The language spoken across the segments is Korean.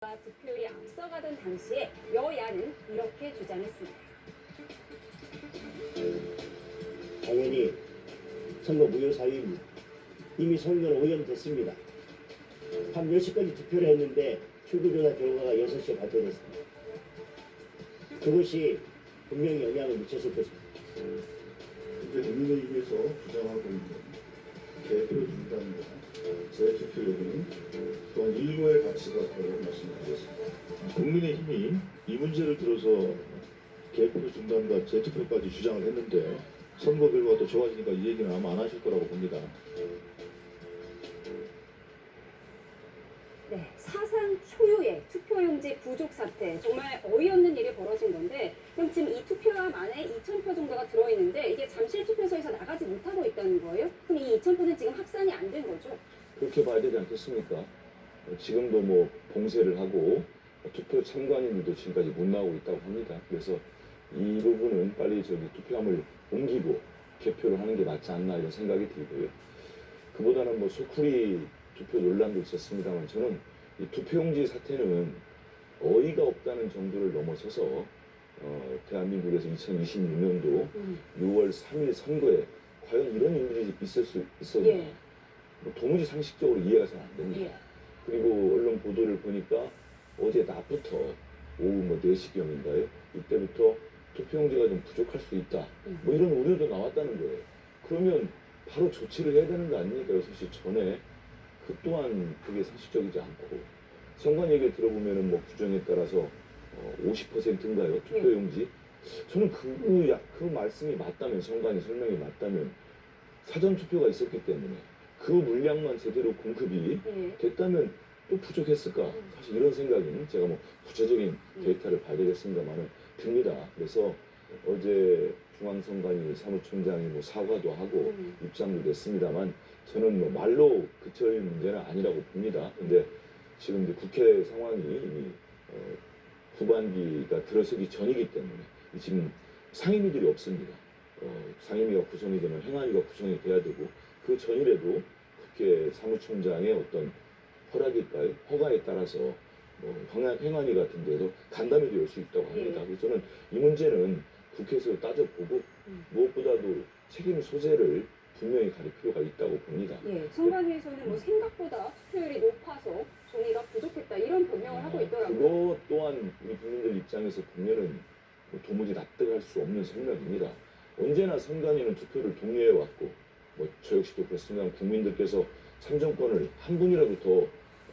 득표율이 앞서가던 당시에 여야는 이렇게 주장했습니다. 당연히 선거 무효 사유입니다. 이미 선거는 오염됐습니다. 밤 10시까지 투표를 했는데 출구조사 결과가 6시에 발표됐습니다. 그것이 분명히 영향을 미쳤을 것입니다. 현재 국민의힘에서 주장하고 있는 개표 중단과 재투표 여부는 또한 일부의 가치가 있다고 말씀드렸습니다. 국민의힘이 이 문제를 들어서 개표 중단과 재투표까지 주장을 했는데 선거 결과가 또 좋아지니까 이 얘기는 아마 안 하실 거라고 봅니다. 네, 사상 초유의 투표용지 부족 사태, 정말 어이없는 일이 벌어진 건데, 그럼 지금 이 투표함 안에 2,000표 정도가 들어있는데 이게 잠실 투표소에서 나가지 못하고 있다는 거예요? 그럼 이 2,000표는 지금 합산이 안 된 거죠? 그렇게 봐야 되지 않겠습니까? 지금도 뭐 봉쇄를 하고 투표 참관인들도 지금까지 못 나오고 있다고 합니다. 그래서 이 부분은 빨리 투표함을 옮기고 개표를 하는 게 맞지 않나 이런 생각이 들고요. 그보다는 뭐 소쿠리 투표 논란도 있었습니다만 저는 이 투표용지 사태는 어이가 없다는 정도를 넘어서서 대한민국에서 2026년도 6월 3일 선거에 과연 이런 일들이 있었나? 예. 뭐 도무지 상식적으로 이해가 잘 안 됩니다. 예. 그리고 언론 보도를 보니까 어제 낮부터 오후 뭐 4시경인가요? 이때부터 투표용지가 좀 부족할 수 있다. 뭐 이런 우려도 나왔다는 거예요. 그러면 바로 조치를 해야 되는 거 아닙니까? 6시 전에. 그 또한 그게 상식적이지 않고 선관 얘기를 들어보면은 뭐 규정에 따라서 50%인가요? 투표용지. 저는 그 말씀이 맞다면 선관위 설명이 맞다면 사전 투표가 있었기 때문에 그 물량만 제대로 공급이 됐다면 또 부족했을까? 사실 이런 생각은 제가 뭐 구체적인 데이터를 봐야 되겠습니다만은 듭니다. 그래서 어제 중앙선관위 사무총장이 뭐 사과도 하고 입장도 냈습니다만 저는 뭐 말로 그칠 문제는 아니라고 봅니다. 근데 지금 이제 국회 상황이 이미 후반기가 들어서기 전이기 때문에 지금 상임위들이 없습니다. 상임위가 구성이 되면 행안위가 구성이 돼야 되고 그 전이라도 국회 사무총장의 어떤 허락일까요? 허가에 따라서 뭐 행안위 같은 데도 간담회도 열 수 있다고 합니다. 그래서 저는 이 문제는 국회에서 따져보고 무엇보다도 책임 소재를 분명히 가릴 필요가 있다고 봅니다. 예, 선관위에서는 뭐 생각보다 투표율이 높아서 종이가 부족했다 이런 변명을 하고 있더라고요. 그거 또한 우리 국민들 입장에서 보면은 뭐 도무지 납득할 수 없는 설명입니다. 언제나 선관위는 투표를 독려해왔고 뭐 저 역시도 그렇습니다. 국민들께서 참정권을 한 분이라도 더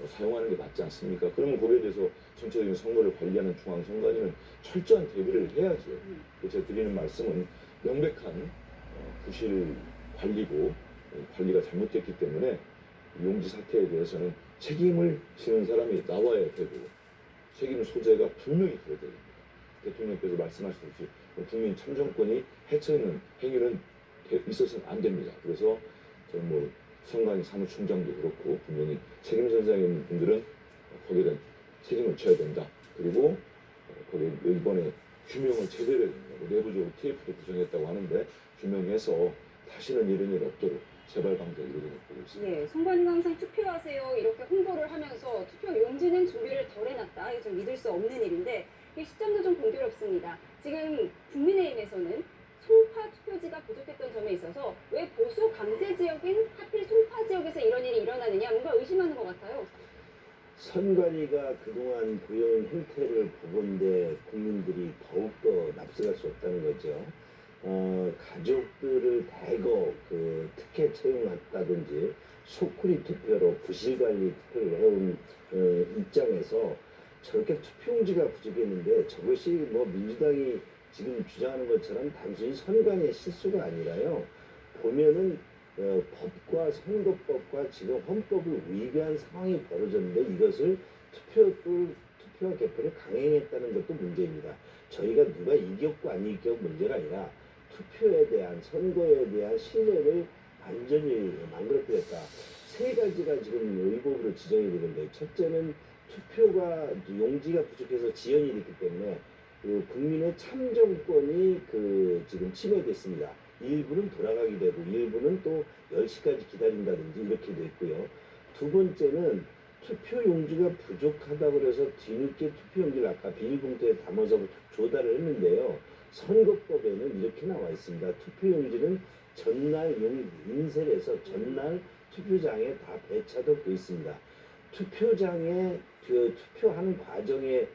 사용하는 게 맞지 않습니까? 그러면 거기에 대해서 전체적인 선거를 관리하는 중앙선관위는 철저한 대비를 해야죠. 제가 드리는 말씀은 명백한 부실 관리고 관리가 잘못됐기 때문에 용지 사태에 대해서는 책임을 지는 사람이 나와야 되고 책임 소재가 분명히 그래야 됩니다. 대통령께서 말씀하셨듯이 국민 참정권이 해쳐있는 행위는 있어서는 안 됩니다. 그래서 저는 뭐 선관위 사무총장도 그렇고 분명히 책임 선상에 있는 분들은 거기에 대한 책임을 져야 된다. 그리고 거기에 이번에 규명을 제대로 해야 됩니다. 내부적으로 TF도 구성했다고 하는데 규명해서 다시는 이런 일 없도록 재발 방지를 이루도록 보고 있습니다. 예, 선관위가 항상 투표하세요 이렇게 홍보를 하면서 투표 용지는 준비를 덜 해놨다. 이게 좀 믿을 수 없는 일인데 이 시점도 좀 공교롭습니다. 지금 국민의힘에서는 송파 투표지가 부족했던 점에 있어서 왜 보수 강세 지역인 하필 송파 지역에서 이런 일이 일어나느냐 뭔가 의심하는 것 같아요. 선관위가 그동안 보여온 행태를 보건대 국민들이 더욱더 납득할 수 없다는 거죠. 가족들을 대거 특혜 채용했다든지 소쿠리 투표로 부실관리 투표를 해온 입장에서 저렇게 투표용지가 부족했는데 저것이 뭐 민주당이 지금 주장하는 것처럼 단순히 선관위의 실수가 아니라요. 보면은 법과 선거법과 지금 헌법을 위배한 상황이 벌어졌는데 이것을 투표와 개표를 강행했다는 것도 문제입니다. 저희가 누가 이겼고 안 이겼고 문제가 아니라 투표에 대한 선거에 대한 신뢰를 완전히 망가뜨렸다. 세 가지가 지금 의혹으로 지적이 되는데 첫째는 투표가 용지가 부족해서 지연이 됐기 때문에 국민의 참정권이 지금 침해됐습니다. 일부는 돌아가게 되고 일부는 또 10시까지 기다린다든지 이렇게 됐고요. 두 번째는 투표용지가 부족하다고 그래서 뒤늦게 투표용지를 아까 비닐봉투에 담아서 조달을 했는데요. 선거법에는 이렇게 나와 있습니다. 투표용지는 전날 인쇄를 해서 전날 투표장에 다 배차되고 있습니다. 투표장에 투표하는 과정에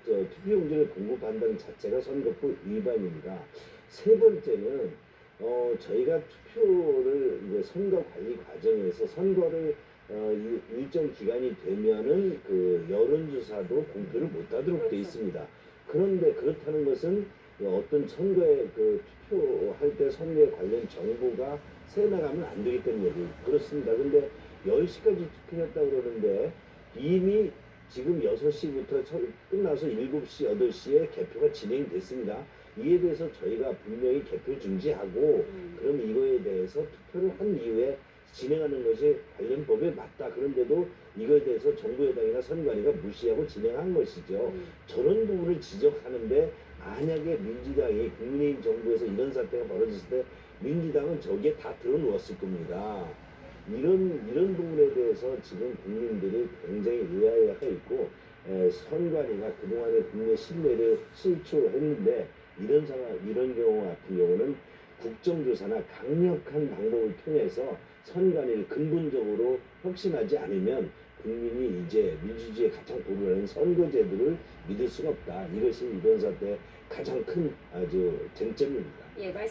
투표용지를 공급한다는 자체가 선거법 위반입니다. 세 번째는 저희가 투표를 이제 선거 관리 과정에서 선거를 일정 기간이 되면은 그 여론조사도 공표를 못하도록 되어 있습니다. 그런데 그렇다는 것은 어떤 선거에 그 투표할 때 선거에 관련 정보가 새 나가면 안 되기 때문에 그렇습니다. 근데 10시까지 투표했다고 그러는데 이미 지금 6시부터 끝나서 7시, 8시에 개표가 진행됐습니다. 이에 대해서 저희가 분명히 개표 중지하고 그럼 이거에 대해서 투표를 한 이후에 진행하는 것이 관련 법에 맞다. 그런데도 이거에 대해서 정부 여당이나 선관위가 무시하고 진행한 것이죠. 저런 부분을 지적하는데 만약에 민주당이 국민의힘 정부에서 이런 사태가 벌어졌을 때 민주당은 저기에 다 들어누웠을 겁니다. 이런 부분에 대해서 지금 국민들이 굉장히 의아해하고 있고 선관위가 그동안에 국내 신뢰를 실추했는데 이런 상황, 이런 경우 같은 경우는 국정조사나 강력한 방법을 통해서 선관위를 근본적으로 혁신하지 않으면 국민이 이제 민주주의의 가장 도구라는 선거제도를 믿을 수가 없다. 이것이 이번 사태의 가장 큰 아주 쟁점입니다. 예, 말씀